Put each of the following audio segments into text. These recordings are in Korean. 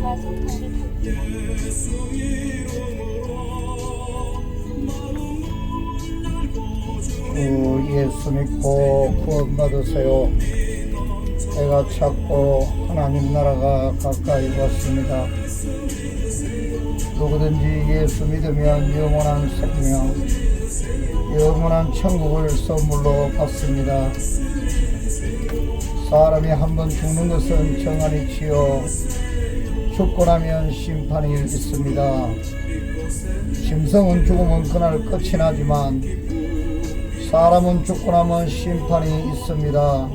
자가 성탄을 주 예수 믿고 구원받으세요. 때가 찼고 하나님 나라가 가까이 왔습니다. 누구든지 예수 믿으면 영원한 생명, 영원한 천국을 선물로 받습니다. 사람이 한번 죽는 것은 정한이지요. 죽고 나면 심판이 있습니다. 짐승은 죽으면 그날 끝이 나지만 사람은 죽고 나면 심판이 있습니다.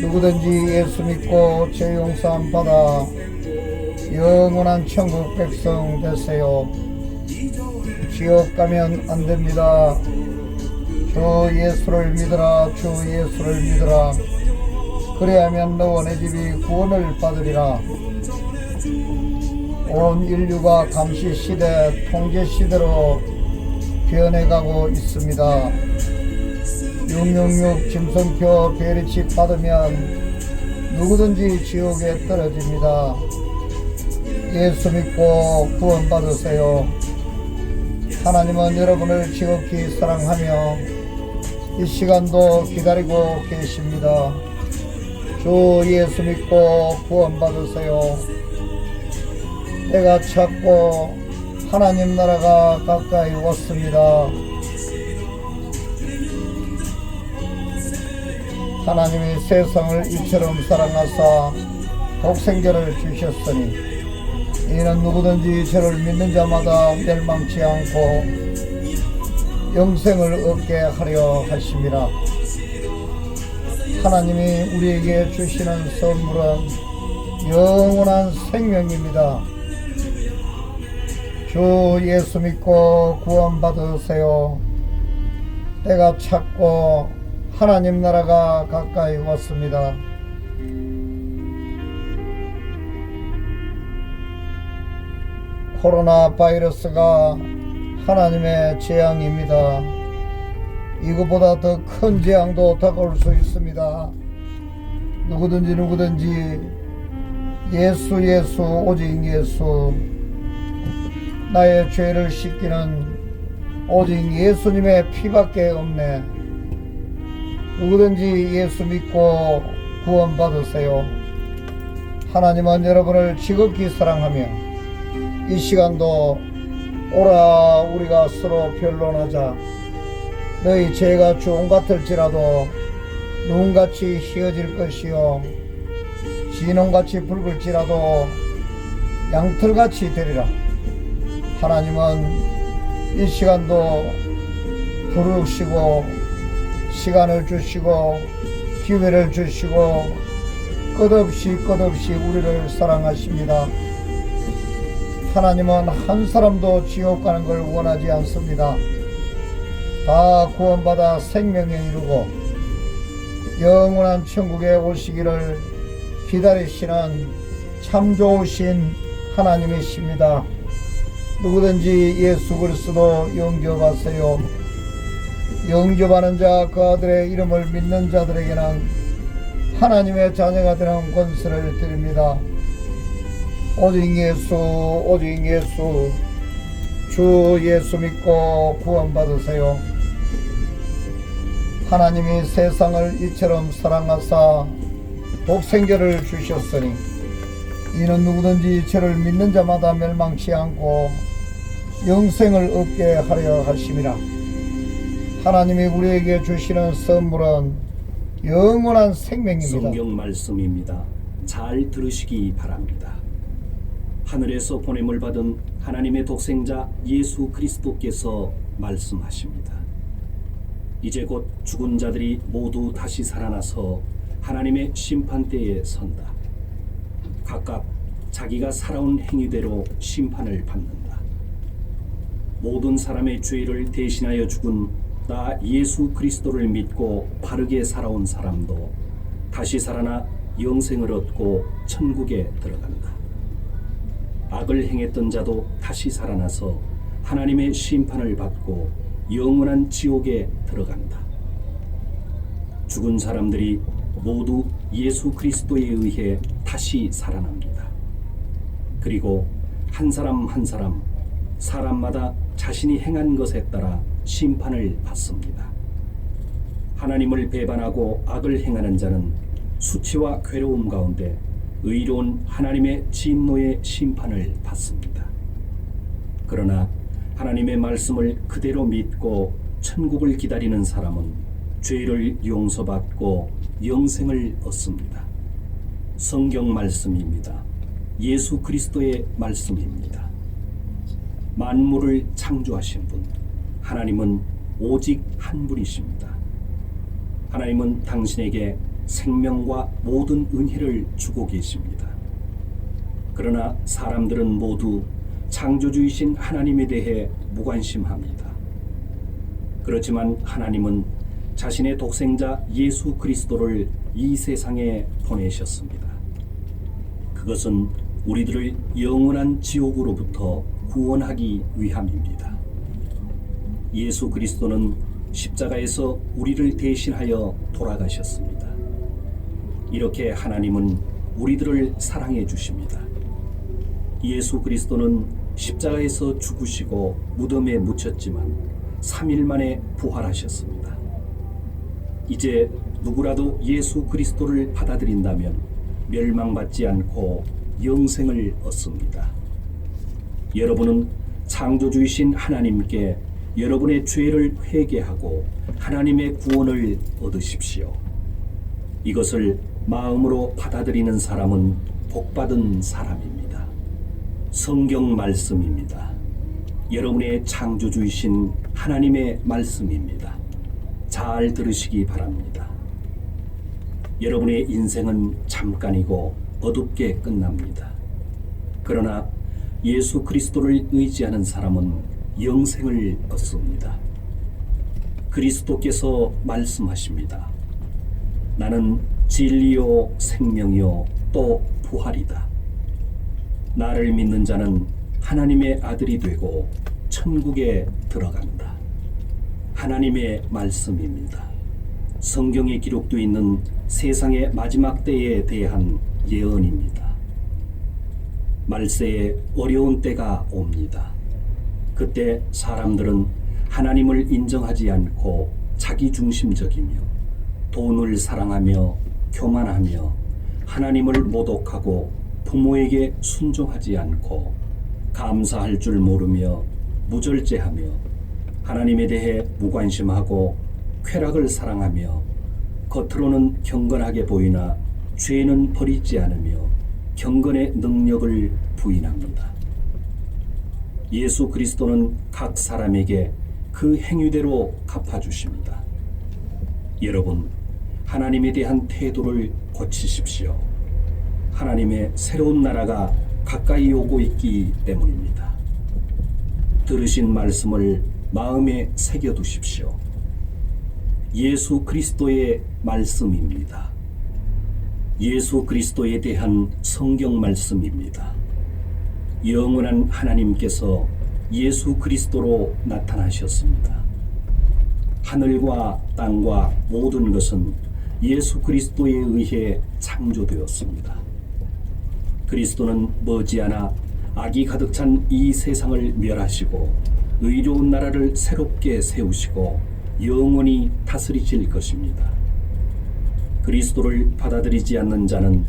누구든지 예수 믿고 죄 용서함 받아 영원한 천국 백성 되세요. 지옥 가면 안 됩니다. 주 예수를 믿으라, 주 예수를 믿으라. 그래야면 너와 내 집이 구원을 받으리라. 온 인류가 감시시대, 통제시대로 변해가고 있습니다. 666 짐승표 베리칩 받으면 누구든지 지옥에 떨어집니다. 예수 믿고 구원 받으세요. 하나님은 여러분을 지극히 사랑하며 이 시간도 기다리고 계십니다. 주 예수 믿고 구원 받으세요. 때가 찼고 하나님 나라가 가까이 왔습니다. 하나님이 세상을 이처럼 사랑하사 독생자를 주셨으니 이는 누구든지 저를 믿는 자마다 멸망치 않고 영생을 얻게 하려 하심이라. 하나님이 우리에게 주시는 선물은 영원한 생명입니다. 주 예수 믿고 구원 받으세요. 때가 찼고 하나님 나라가 가까이 왔습니다. 코로나 바이러스가 하나님의 재앙입니다. 이것보다 더 큰 재앙도 다가올 수 있습니다. 누구든지 예수 오직 예수, 나의 죄를 씻기는 오직 예수님의 피밖에 없네. 누구든지 예수 믿고 구원 받으세요. 하나님은 여러분을 지극히 사랑하며 이 시간도 오라 우리가 서로 변론하자. 너희 죄가 주홍 같을지라도 눈같이 희어질 것이요 진홍같이 붉을지라도 양털같이 되리라. 하나님은 이 시간도 부르시고 시간을 주시고 기회를 주시고 끝없이 우리를 사랑하십니다. 하나님은 한 사람도 지옥 가는 걸 원하지 않습니다. 다 구원받아 생명에 이르고 영원한 천국에 오시기를 기다리시는 참 좋으신 하나님이십니다. 누구든지 예수 그리스도 영접하세요. 영접하는 자, 그 아들의 이름을 믿는 자들에게는 하나님의 자녀가 되는 권세를 드립니다. 오직 예수, 주 예수 믿고 구원 받으세요. 하나님이 세상을 이처럼 사랑하사 독생자를 주셨으니 이는 누구든지 저를 믿는 자마다 멸망치 않고 영생을 얻게 하려 하심이라. 하나님이 우리에게 주시는 선물은 영원한 생명입니다. 성경 말씀입니다. 잘 들으시기 바랍니다. 하늘에서 보냄을 받은 하나님의 독생자 예수 그리스도께서 말씀하십니다. 이제 곧 죽은 자들이 모두 다시 살아나서 하나님의 심판대에 선다. 각각 자기가 살아온 행위대로 심판을 받는다. 모든 사람의 죄를 대신하여 죽은 나 예수 그리스도를 믿고 바르게 살아온 사람도 다시 살아나 영생을 얻고 천국에 들어간다. 악을 행했던 자도 다시 살아나서 하나님의 심판을 받고 영원한 지옥에 들어간다. 죽은 사람들이 모두 예수 그리스도에 의해 다시 살아납니다. 그리고 한 사람 한 사람 사람마다 자신이 행한 것에 따라 심판을 받습니다. 하나님을 배반하고 악을 행하는 자는 수치와 괴로움 가운데 의로운 하나님의 진노의 심판을 받습니다. 그러나 하나님의 말씀을 그대로 믿고 천국을 기다리는 사람은 죄를 용서받고 영생을 얻습니다. 성경 말씀입니다. 예수 그리스도의 말씀입니다. 만물을 창조하신 분, 하나님은 오직 한 분이십니다. 하나님은 당신에게 생명과 모든 은혜를 주고 계십니다. 그러나 사람들은 모두 창조주이신 하나님에 대해 무관심합니다. 그렇지만 하나님은 자신의 독생자 예수 그리스도를 이 세상에 보내셨습니다. 그것은 우리들을 영원한 지옥으로부터 구원하기 위함입니다. 예수 그리스도는 십자가에서 우리를 대신하여 돌아가셨습니다. 이렇게 하나님은 우리들을 사랑해 주십니다. 예수 그리스도는 십자가에서 죽으시고 무덤에 묻혔지만 3일 만에 부활하셨습니다. 이제 누구라도 예수 그리스도를 받아들인다면 멸망받지 않고 영생을 얻습니다. 여러분은 창조주이신 하나님께 여러분의 죄를 회개하고 하나님의 구원을 얻으십시오. 이것을 마음으로 받아들이는 사람은 복받은 사람입니다. 성경 말씀입니다. 여러분의 창조주이신 하나님의 말씀입니다. 잘 들으시기 바랍니다. 여러분의 인생은 잠깐이고 어둡게 끝납니다. 그러나 예수 그리스도를 의지하는 사람은 영생을 얻습니다. 그리스도께서 말씀하십니다. 나는 진리요 생명이요 또 부활이다. 나를 믿는 자는 하나님의 아들이 되고 천국에 들어간다. 하나님의 말씀입니다. 성경에 기록되어 있는 세상의 마지막 때에 대한 예언입니다. 말세에 어려운 때가 옵니다. 그때 사람들은 하나님을 인정하지 않고 자기중심적이며 돈을 사랑하며 교만하며 하나님을 모독하고 부모에게 순종하지 않고 감사할 줄 모르며 무절제하며 하나님에 대해 무관심하고 쾌락을 사랑하며 겉으로는 경건하게 보이나 죄는 버리지 않으며 경건의 능력을 부인합니다. 예수 그리스도는 각 사람에게 그 행위대로 갚아주십니다. 여러분, 하나님에 대한 태도를 고치십시오. 하나님의 새로운 나라가 가까이 오고 있기 때문입니다. 들으신 말씀을 마음에 새겨두십시오. 예수 그리스도의 말씀입니다. 예수 그리스도에 대한 성경 말씀입니다. 영원한 하나님께서 예수 그리스도로 나타나셨습니다. 하늘과 땅과 모든 것은 예수 그리스도에 의해 창조되었습니다. 그리스도는 머지않아 악이 가득 찬 이 세상을 멸하시고 의로운 나라를 새롭게 세우시고 영원히 다스리실 것입니다. 그리스도를 받아들이지 않는 자는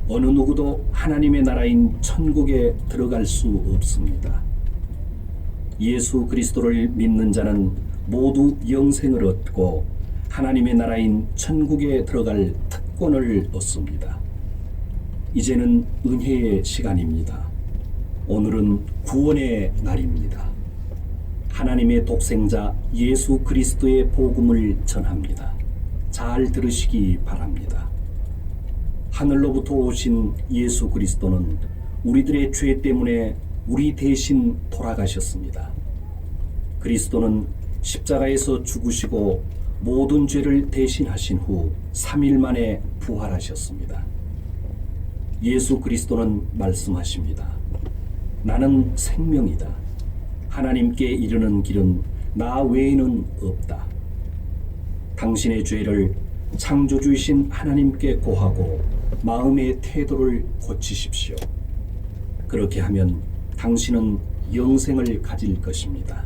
어느 누구도 하나님의 나라인 천국에 들어갈 수 없습니다. 예수 그리스도를 믿는 자는 모두 영생을 얻고 하나님의 나라인 천국에 들어갈 특권을 얻습니다. 이제는 은혜의 시간입니다. 오늘은 구원의 날입니다. 하나님의 독생자 예수 그리스도의 복음을 전합니다. 잘 들으시기 바랍니다. 하늘로부터 오신 예수 그리스도는 우리들의 죄 때문에 우리 대신 돌아가셨습니다. 그리스도는 십자가에서 죽으시고 모든 죄를 대신하신 후 3일 만에 부활하셨습니다. 예수 그리스도는 말씀하십니다. 나는 생명이다. 하나님께 이르는 길은 나 외에는 없다. 당신의 죄를 창조주이신 하나님께 고하고 마음의 태도를 고치십시오. 그렇게 하면 당신은 영생을 가질 것입니다.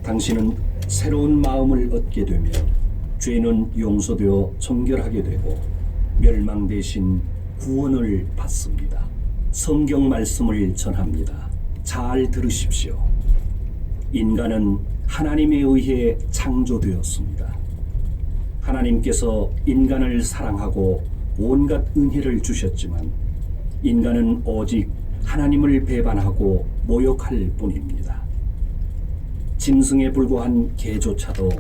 당신은 새로운 마음을 얻게 되며 죄는 용서되어 정결하게 되고 멸망 대신 구원을 받습니다. 성경 말씀을 전합니다. 잘 들으십시오. 인간은 하나님에 의해 창조되었습니다. 하나님께서 인간을 사랑하고 온갖 은혜를 주셨지만 인간은 오직 하나님을 배반하고 모욕할 뿐입니다. 짐승에 불과한 개조차도